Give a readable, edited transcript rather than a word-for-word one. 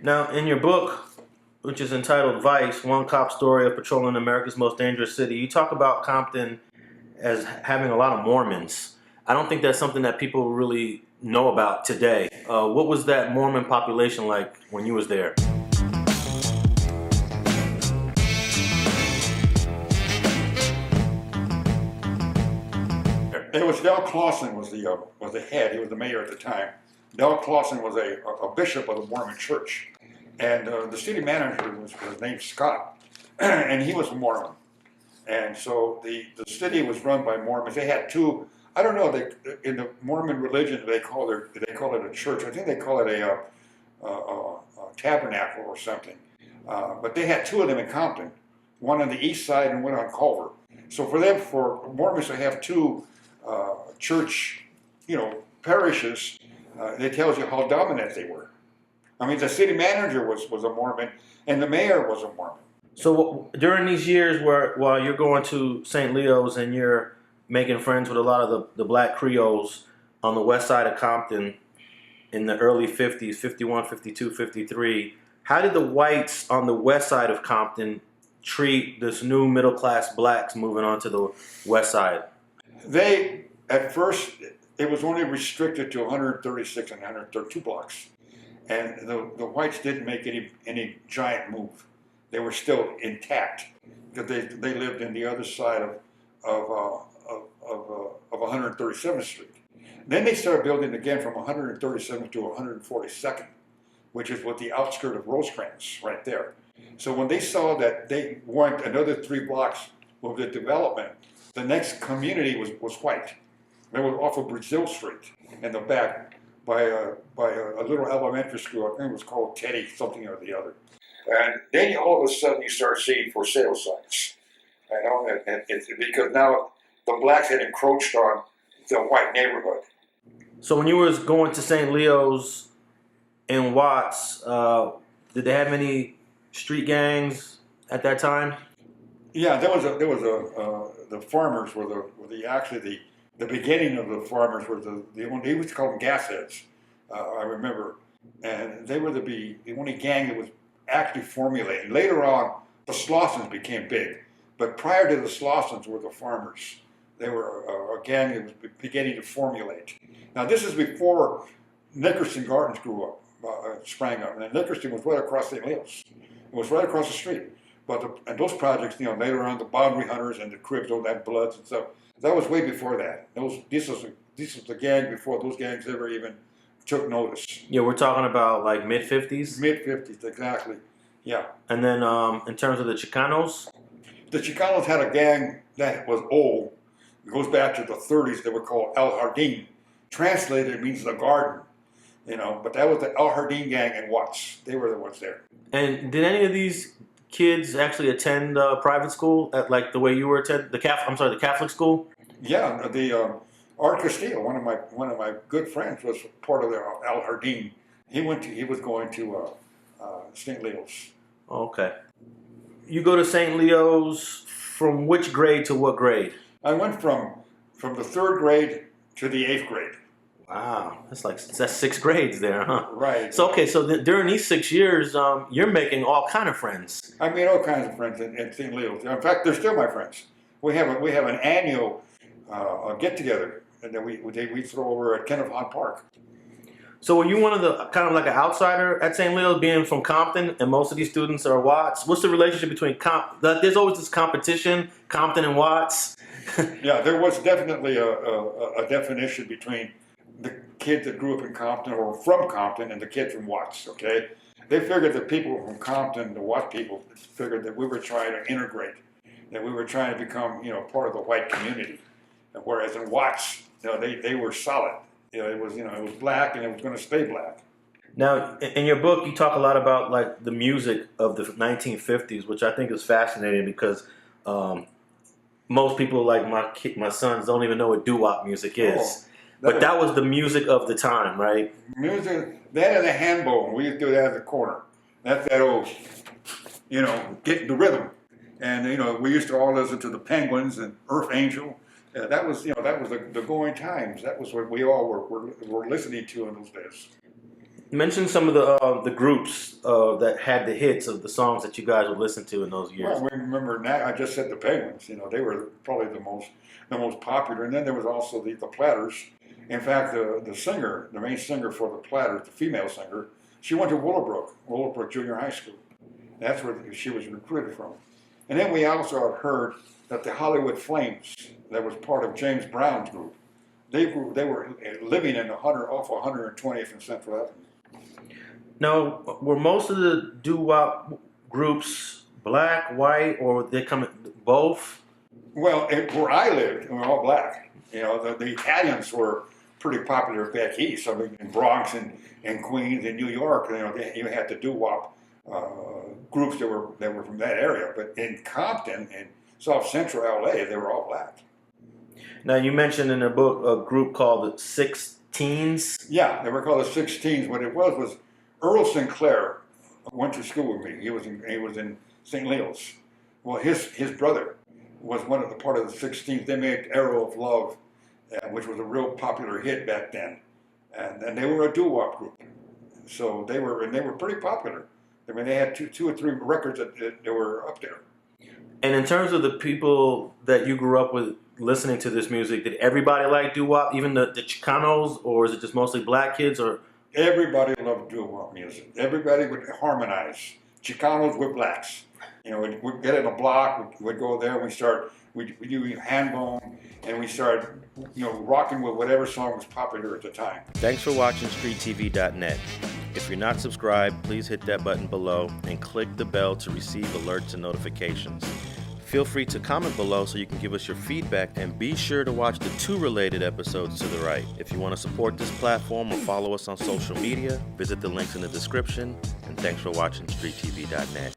Now, in your book, which is entitled Vice, One Cop Story of Patrolling America's Most Dangerous City, you talk about Compton as having a lot of Mormons. I don't think that's something that people really know about today. What was that Mormon population like when you was there? It was Del Clausen was the head. He was the mayor at the time. Del Clausen was a bishop of the Mormon Church, and the city manager was named Scott, and he was a Mormon. And so the city was run by Mormons. They had two. I don't know. In the Mormon religion they call it a church. I think they call it a tabernacle or something. But they had two of them in Compton, one on the east side and one on Culver. So for Mormons to have two church, parishes, it tells you how dominant they were. I mean, the city manager was a Mormon, and the mayor was a Mormon. So during these years while you're going to St. Leo's and you're making friends with a lot of the black Creoles on the west side of Compton in the early 50s, 51, 52, 53, how did the whites on the west side of Compton treat this new middle-class blacks moving onto the west side? At first, it was only restricted to 136 and 132 blocks. And the whites didn't make any giant move. They were still intact because they lived in the other side of 137th Street. Then they started building again from 137th to 142nd, which is what the outskirt of Rosecrans right there. So when they saw that they went another 3 blocks with the development, the next community was white. They were off of Brazil Street in the back by a little elementary school. I think it was called Teddy something or the other. And then all of a sudden you start seeing for sale signs. And it's because now the blacks had encroached on the white neighborhood. So when you was going to St. Leo's and Watts, did they have any street gangs at that time? Yeah, there was the farmers were the beginning of the farmers were they used to call them gas heads. I remember, and they were the only gang that was actually formulating. Later on, the Slossons became big, but prior to the Slossons were the farmers. They were a gang that was beginning to formulate. Now this is before Nickerson Gardens sprang up, and Nickerson was right across St. Leo's. It was right across the street. And those projects, later on, the Boundary Hunters and the Cribs, all that Bloods and stuff, that was way before that. This was the gang before those gangs ever even took notice. Yeah, we're talking about like mid-50s? Mid-50s, exactly, yeah. And then in terms of the Chicanos? The Chicanos had a gang that was old. It goes back to the 30s. They were called El Jardin. Translated, it means the garden. But that was the El Jardin gang in Watts. They were the ones there. And did any of these kids actually attend private school at like the way you were attending the Catholic school? Yeah, the Art Castillo, one of my good friends, was part of the El Jardin. He was going to St. Leo's. Okay. You go to St. Leo's from which grade to what grade? I went from the 3rd grade to the 8th grade. Wow, that's 6 grades there, huh? Right. So during these 6 years, you're making all kind of friends. I made all kinds of friends in St. Leo's. In fact, they're still my friends. We have an annual get together, and then we throw over at Kenneth Hahn Park. So were you one of the kind of like an outsider at St. Leo's, being from Compton, and most of these students are Watts? What's the relationship between there's always this competition, Compton and Watts? Yeah, there was definitely a definition between the kids that grew up in Compton or from Compton and the kids from Watts, okay? They figured that people from Compton, the Watts people, figured that we were trying to integrate, that we were trying to become, part of the white community. Whereas in Watts, they were solid. It was black and it was going to stay black. Now, in your book, you talk a lot about like the music of the 1950s, which I think is fascinating because most people like my sons don't even know what doo-wop music is. Oh. But that was the music of the time, right? Music, that and the handbone. We used to do that at the corner. That's that old, get the rhythm. And, we used to all listen to the Penguins and Earth Angel. That was the going times. That was what we all were listening to in those days. Mention some of the groups that had the hits of the songs that you guys would listen to in those years. Well, we remember now. I just said the Penguins. They were probably the most popular. And then there was also the Platters. In fact, the main singer for the Platters, the female singer, she went to Willowbrook Junior High School. That's where she was recruited from. And then we also have heard that the Hollywood Flames, that was part of James Brown's group, they were living in off 120th and Central Avenue. Now, were most of the doo-wop groups black, white, or they come in both? Well, where I lived, we were all black. The Italians were pretty popular back east. I mean, in Bronx and Queens and New York, you had the doo-wop groups that were from that area. But in Compton and South Central LA, they were all black. Now, you mentioned in the book a group called the 16s. Yeah, they were called the 16s. What it was Earl Sinclair went to school with me. He was in St. Leo's. Well, his brother was part of the 16th. They made Arrow of Love, which was a real popular hit back then, and they were a doo-wop group. So they were pretty popular. I mean, they had two or three records that were up there. And in terms of the people that you grew up with listening to this music, did everybody like doo-wop, even the Chicanos, or is it just mostly black kids? Or everybody loved doo-wop music. Everybody would harmonize. Chicanos with blacks. We'd get in a block. We'd go there. We'd do hand bone, and we start rocking with whatever song was popular at the time. Thanks for watching StreetTV.net. If you're not subscribed, please hit that button below and click the bell to receive alerts and notifications. Feel free to comment below so you can give us your feedback, and be sure to watch the 2 related episodes to the right. If you want to support this platform or follow us on social media, visit the links in the description, and thanks for watching StreetTV.net.